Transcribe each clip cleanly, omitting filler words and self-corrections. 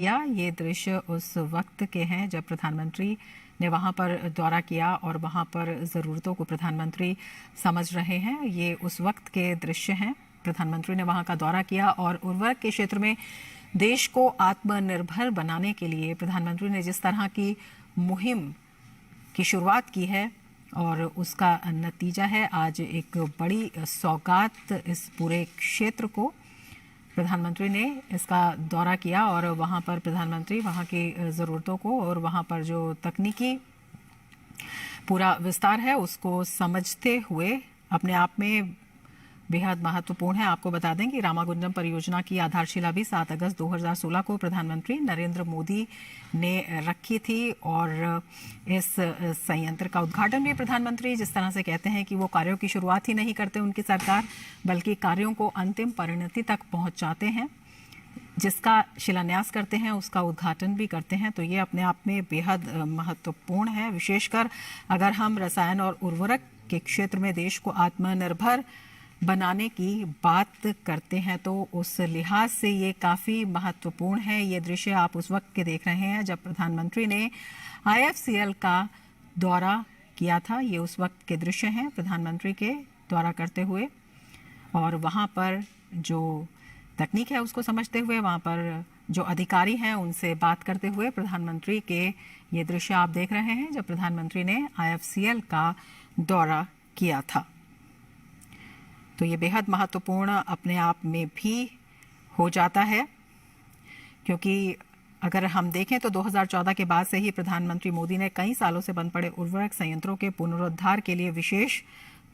या ये दृश्य उस वक्त के हैं जब प्रधानमंत्री ने वहां पर दौरा किया और वहां पर ज़रूरतों को प्रधानमंत्री समझ रहे हैं। ये उस वक्त के दृश्य हैं। प्रधानमंत्री ने वहां का दौरा किया और उर्वरक के क्षेत्र में देश को आत्मनिर्भर बनाने के लिए प्रधानमंत्री ने जिस तरह की मुहिम की शुरुआत की है और उसका नतीजा है आज एक बड़ी सौगात इस पूरे क्षेत्र को। प्रधानमंत्री ने इसका दौरा किया और वहां पर प्रधानमंत्री वहां की ज़रूरतों को और वहां पर जो तकनीकी पूरा विस्तार है उसको समझते हुए अपने आप में बेहद महत्वपूर्ण है। आपको बता दें कि रामागुंडम परियोजना की आधारशिला भी 7 अगस्त 2016 को प्रधानमंत्री नरेंद्र मोदी ने रखी थी और इस संयंत्र का उद्घाटन भी प्रधानमंत्री जिस तरह से कहते हैं कि वो कार्यों की शुरुआत ही नहीं करते उनकी सरकार, बल्कि कार्यों को अंतिम परिणति तक पहुंचाते हैं। जिसका शिलान्यास करते हैं उसका उद्घाटन भी करते हैं। तो ये अपने आप में बेहद महत्वपूर्ण है, विशेषकर अगर हम रसायन और उर्वरक के क्षेत्र में देश को आत्मनिर्भर बनाने की बात करते हैं तो उस लिहाज से ये काफ़ी महत्वपूर्ण है। ये दृश्य आप उस वक्त के देख रहे हैं जब प्रधानमंत्री ने IFCL का दौरा किया था। ये उस वक्त के दृश्य हैं प्रधानमंत्री के दौरा करते हुए और वहाँ पर जो तकनीक है उसको समझते हुए वहाँ पर जो अधिकारी हैं उनसे बात करते हुए प्रधानमंत्री के ये दृश्य आप देख रहे हैं जब प्रधानमंत्री ने IFCL का दौरा किया था। तो ये बेहद महत्वपूर्ण अपने आप में भी हो जाता है, क्योंकि अगर हम देखें तो 2014 के बाद से ही प्रधानमंत्री मोदी ने कई सालों से बंद पड़े उर्वरक संयंत्रों के पुनरुद्धार के लिए विशेष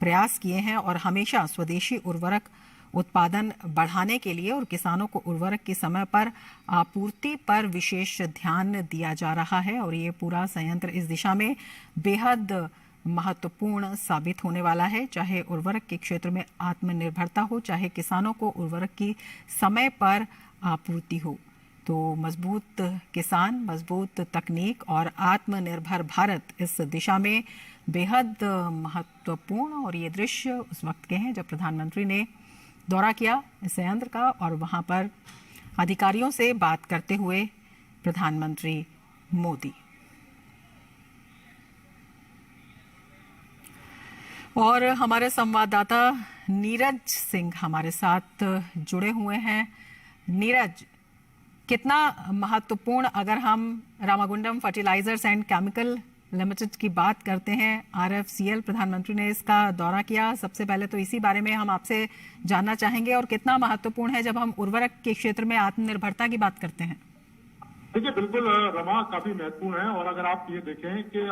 प्रयास किए हैं और हमेशा स्वदेशी उर्वरक उत्पादन बढ़ाने के लिए और किसानों को उर्वरक की समय पर आपूर्ति पर विशेष ध्यान दिया जा रहा है। और ये पूरा संयंत्र इस दिशा में बेहद महत्वपूर्ण साबित होने वाला है, चाहे उर्वरक के क्षेत्र में आत्मनिर्भरता हो, चाहे किसानों को उर्वरक की समय पर आपूर्ति हो। तो मजबूत किसान, मजबूत तकनीक और आत्मनिर्भर भारत इस दिशा में बेहद महत्वपूर्ण। और ये दृश्य उस वक्त के हैं जब प्रधानमंत्री ने दौरा किया इस संयंत्र का और वहां पर अधिकारियों से बात करते हुए प्रधानमंत्री मोदी। और हमारे संवाददाता नीरज सिंह हमारे साथ जुड़े हुए हैं। नीरज, कितना महत्वपूर्ण अगर हम Ramagundam fertilisers and chemical limited की बात करते हैं, RFCL प्रधानमंत्री ने इसका दौरा किया। सबसे पहले तो इसी बारे में हम आपसे जानना चाहेंगे और कितना महत्वपूर्ण है जब हम उर्वरक के क्षेत्र में आत्मनिर्भरता की बात करते हैं। देखिए, बिल्कुल रमा काफी महत्वपूर्ण है। और अगर आप ये देखें कि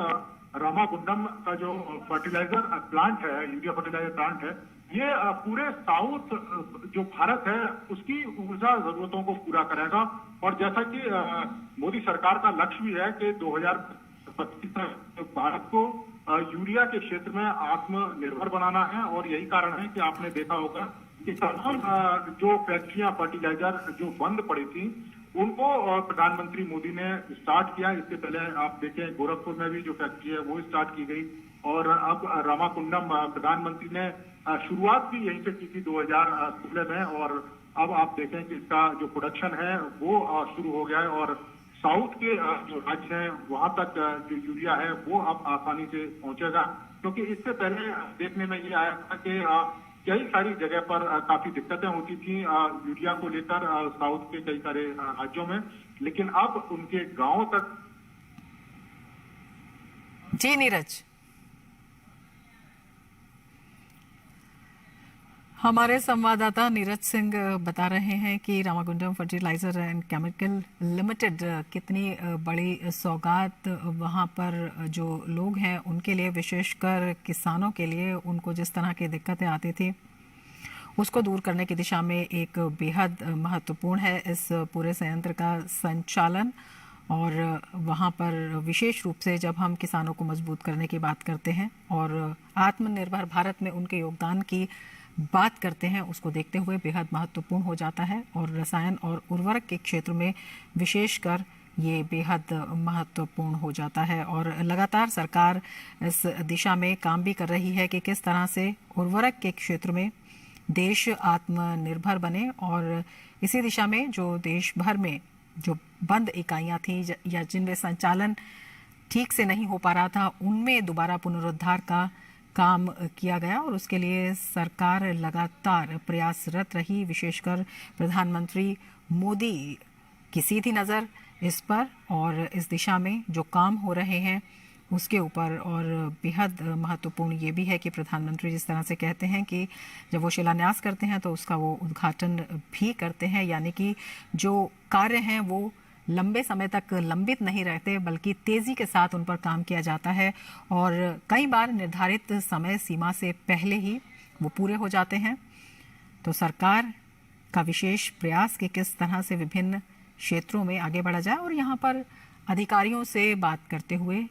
रामागुंडम का जो फर्टिलाइजर प्लांट है, यूरिया फर्टिलाइजर प्लांट है, ये पूरे साउथ जो भारत है उसकी ऊर्जा जरूरतों को पूरा करेगा। और जैसा कि मोदी सरकार का लक्ष्य भी है कि 2025 तक भारत को यूरिया के क्षेत्र में आत्मनिर्भर बनाना है। और यही कारण है कि आपने देखा होगा कि तमाम जो फैक्ट्रियां फर्टिलाइजर जो बंद पड़ी थी उनको प्रधानमंत्री मोदी ने स्टार्ट किया। इससे पहले आप देखें गोरखपुर में भी जो फैक्ट्री है वो स्टार्ट की गई और अब रामाकुंडम प्रधानमंत्री ने शुरुआत भी यहीं से की थी 2016 में। और अब आप देखें कि इसका जो प्रोडक्शन है वो शुरू हो गया है और साउथ के जो राज्य हैं वहां तक जो यूरिया है वो अब आसानी से पहुंचेगा। क्योंकि इससे पहले देखने में ये आया था कि कई सारी जगह पर काफी दिक्कतें होती थी यूरिया को लेकर साउथ के कई सारे राज्यों में, लेकिन अब उनके गांवों तक। जी नीरज, हमारे संवाददाता नीरज सिंह बता रहे हैं कि Ramagundam fertiliser and chemical limited कितनी बड़ी सौगात वहां पर जो लोग हैं उनके लिए, विशेषकर किसानों के लिए, उनको जिस तरह की दिक्कतें आती थी उसको दूर करने की दिशा में एक बेहद महत्वपूर्ण है इस पूरे संयंत्र का संचालन। और वहाँ पर विशेष रूप से जब हम किसानों को मजबूत करने की बात करते हैं और आत्मनिर्भर भारत में उनके योगदान की बात करते हैं उसको देखते हुए बेहद महत्वपूर्ण हो जाता है। और रसायन और उर्वरक के क्षेत्र में विशेषकर ये बेहद महत्वपूर्ण हो जाता है। और लगातार सरकार इस दिशा में काम भी कर रही है कि किस तरह से उर्वरक के क्षेत्र में देश आत्मनिर्भर बने और इसी दिशा में जो देश भर में जो बंद इकाइयां थी या जिनमें संचालन ठीक से नहीं हो पा रहा था, उनमें दोबारा पुनरुद्धार का काम किया गया और उसके लिए सरकार लगातार प्रयासरत रही। विशेषकर प्रधानमंत्री मोदी की सीधी नज़र इस पर और इस दिशा में जो काम हो रहे हैं उसके ऊपर। और बेहद महत्वपूर्ण ये भी है कि प्रधानमंत्री जिस तरह से कहते हैं कि जब वो शिलान्यास करते हैं तो उसका वो उद्घाटन भी करते हैं, यानी कि जो कार्य हैं वो लंबे समय तक लंबित नहीं रहते बल्कि तेज़ी के साथ उन पर काम किया जाता है और कई बार निर्धारित समय सीमा से पहले ही वो पूरे हो जाते हैं। तो सरकार का विशेष प्रयास कि किस तरह से विभिन्न क्षेत्रों में आगे बढ़ा जाए। और यहाँ पर अधिकारियों से बात करते हुए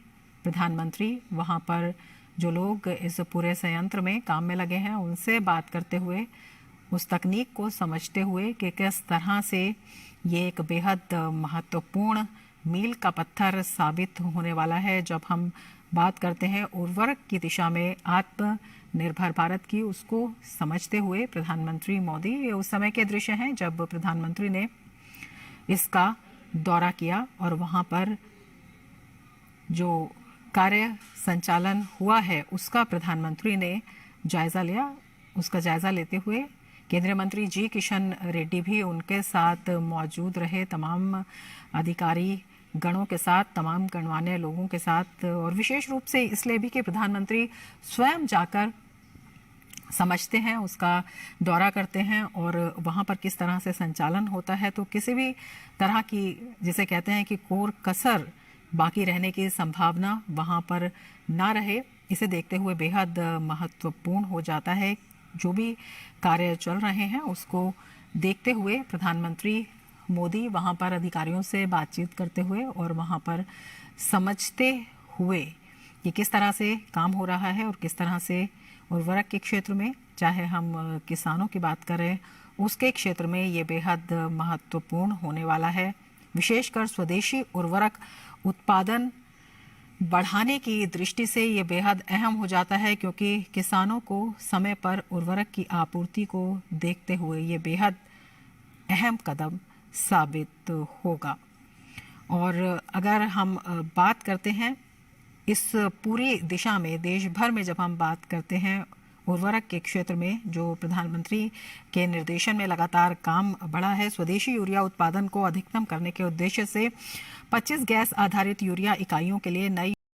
प्रधानमंत्री वहाँ पर जो लोग इस पूरे संयंत्र में काम में लगे हैं उनसे बात करते हुए उस तकनीक को समझते हुए कि किस तरह से ये एक बेहद महत्वपूर्ण मील का पत्थर साबित होने वाला है जब हम बात करते हैं उर्वरक की दिशा में आत्मनिर्भर भारत की। उसको समझते हुए प्रधानमंत्री मोदी, ये उस समय के दृश्य हैं जब प्रधानमंत्री ने इसका दौरा किया और वहाँ पर जो कार्य संचालन हुआ है उसका प्रधानमंत्री ने जायज़ा लिया। उसका जायज़ा लेते हुए केंद्रीय मंत्री जी किशन रेड्डी भी उनके साथ मौजूद रहे, तमाम अधिकारी गणों के साथ, तमाम गणमान्य लोगों के साथ। और विशेष रूप से इसलिए भी कि प्रधानमंत्री स्वयं जाकर समझते हैं, उसका दौरा करते हैं और वहाँ पर किस तरह से संचालन होता है। तो किसी भी तरह की जिसे कहते हैं कि कोर कसर बाकी रहने की संभावना वहाँ पर ना रहे, इसे देखते हुए बेहद महत्वपूर्ण हो जाता है। जो भी कार्य चल रहे हैं उसको देखते हुए प्रधानमंत्री मोदी वहाँ पर अधिकारियों से बातचीत करते हुए और वहाँ पर समझते हुए कि किस तरह से काम हो रहा है और किस तरह से उर्वरक के क्षेत्र में, चाहे हम किसानों की बात करें उसके क्षेत्र में, ये बेहद महत्वपूर्ण होने वाला है। विशेषकर स्वदेशी उर्वरक उत्पादन बढ़ाने की दृष्टि से ये बेहद अहम हो जाता है क्योंकि किसानों को समय पर उर्वरक की आपूर्ति को देखते हुए ये बेहद अहम कदम साबित होगा। और अगर हम बात करते हैं इस पूरी दिशा में, देश भर में जब हम बात करते हैं उर्वरक के क्षेत्र में, जो प्रधानमंत्री के निर्देशन में लगातार काम बढ़ा है, स्वदेशी यूरिया उत्पादन को अधिकतम करने के उद्देश्य से 25 गैस आधारित यूरिया इकाइयों के लिए नई